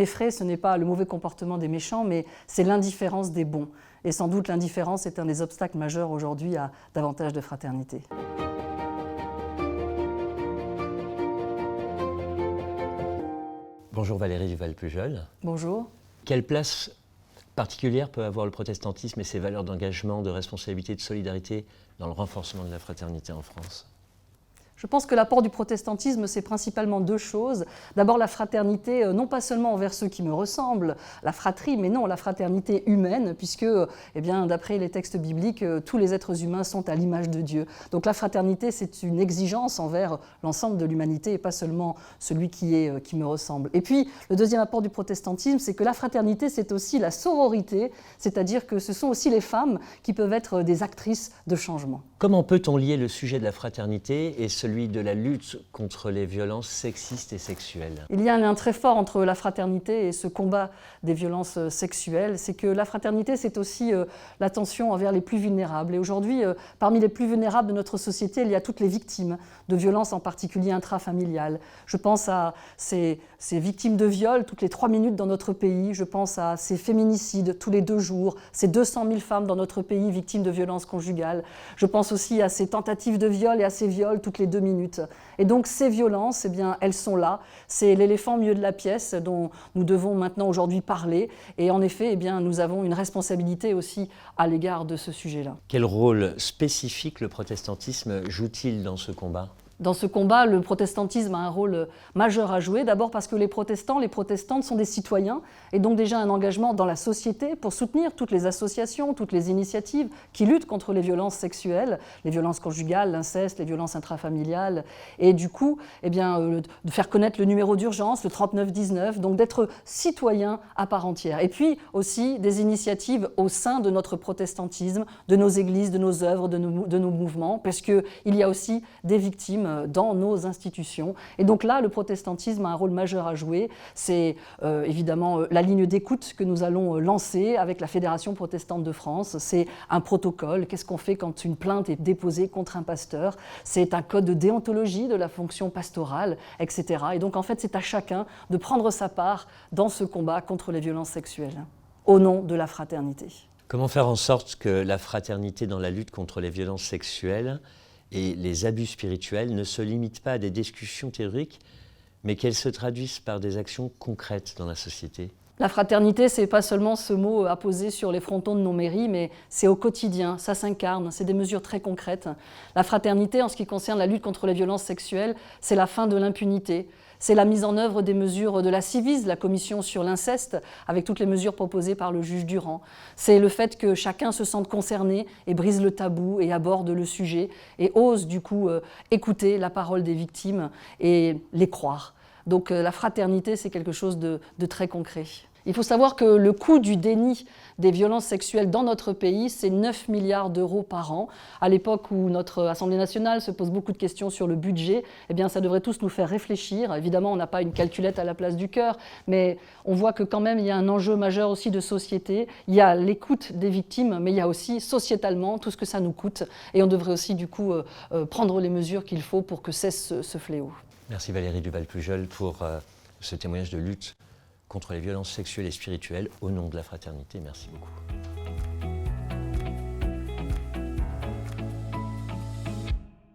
m'effraie, ce n'est pas le mauvais comportement des méchants, mais c'est l'indifférence des bons. Et sans doute l'indifférence est un des obstacles majeurs aujourd'hui à davantage de fraternité. Bonjour Valérie Duval-Pujol. Bonjour. Quelle place particulière peut avoir le protestantisme et ses valeurs d'engagement, de responsabilité, de solidarité dans le renforcement de la fraternité en France ? Je pense que l'apport du protestantisme, c'est principalement deux choses. D'abord la fraternité, non pas seulement envers ceux qui me ressemblent, la fratrie, mais non, la fraternité humaine, puisque, d'après les textes bibliques, tous les êtres humains sont à l'image de Dieu. Donc la fraternité, c'est une exigence envers l'ensemble de l'humanité et pas seulement celui qui me ressemble. Et puis, le deuxième apport du protestantisme, c'est que la fraternité, c'est aussi la sororité, c'est-à-dire que ce sont aussi les femmes qui peuvent être des actrices de changement. Comment peut-on lier le sujet de la fraternité et celui de la lutte contre les violences sexistes et sexuelles ? Il y a un lien très fort entre la fraternité et ce combat des violences sexuelles. C'est que la fraternité, c'est aussi l'attention envers les plus vulnérables. Et aujourd'hui, parmi les plus vulnérables de notre société, il y a toutes les victimes de violences, en particulier intrafamiliales. Je pense à ces victimes de viol toutes les 3 minutes dans notre pays. Je pense à ces féminicides tous les 2 jours, ces 200 000 femmes dans notre pays victimes de violences conjugales. Je pense aussi à ces tentatives de viol et à ces viols toutes les 2 minutes. Et donc ces violences, elles sont là. C'est l'éléphant au milieu de la pièce dont nous devons maintenant aujourd'hui parler. Et en effet, nous avons une responsabilité aussi à l'égard de ce sujet-là. Quel rôle spécifique le protestantisme joue-t-il dans ce combat ? Dans ce combat, le protestantisme a un rôle majeur à jouer, d'abord parce que les protestants, les protestantes sont des citoyens et donc déjà un engagement dans la société pour soutenir toutes les associations, toutes les initiatives qui luttent contre les violences sexuelles, les violences conjugales, l'inceste, les violences intrafamiliales et du coup, de faire connaître le numéro d'urgence, le 3919, donc d'être citoyen à part entière. Et puis aussi des initiatives au sein de notre protestantisme, de nos églises, de nos œuvres, de nos mouvements, parce qu'il y a aussi des victimes dans nos institutions. Et donc là, le protestantisme a un rôle majeur à jouer. C'est évidemment la ligne d'écoute que nous allons lancer avec la Fédération protestante de France. C'est un protocole. Qu'est-ce qu'on fait quand une plainte est déposée contre un pasteur ? C'est un code de déontologie de la fonction pastorale, etc. Et donc en fait, c'est à chacun de prendre sa part dans ce combat contre les violences sexuelles, au nom de la fraternité. Comment faire en sorte que la fraternité dans la lutte contre les violences sexuelles et les abus spirituels ne se limitent pas à des discussions théoriques, mais qu'elles se traduisent par des actions concrètes dans la société ? La fraternité, ce n'est pas seulement ce mot apposé sur les frontons de nos mairies, mais c'est au quotidien, ça s'incarne, c'est des mesures très concrètes. La fraternité, en ce qui concerne la lutte contre les violences sexuelles, c'est la fin de l'impunité. C'est la mise en œuvre des mesures de la Civis, la commission sur l'inceste, avec toutes les mesures proposées par le juge Durand. C'est le fait que chacun se sente concerné et brise le tabou et aborde le sujet et ose du coup écouter la parole des victimes et les croire. Donc la fraternité, c'est quelque chose de très concret. Il faut savoir que le coût du déni des violences sexuelles dans notre pays, c'est 9 milliards d'euros par an. À l'époque où notre Assemblée nationale se pose beaucoup de questions sur le budget, ça devrait tous nous faire réfléchir. Évidemment, on n'a pas une calculette à la place du cœur, mais on voit que quand même, il y a un enjeu majeur aussi de société. Il y a l'écoute des victimes, mais il y a aussi sociétalement tout ce que ça nous coûte. Et on devrait aussi, du coup, prendre les mesures qu'il faut pour que cesse ce fléau. Merci Valérie Duval-Pujol pour ce témoignage de lutte contre les violences sexuelles et spirituelles au nom de la fraternité. Merci beaucoup.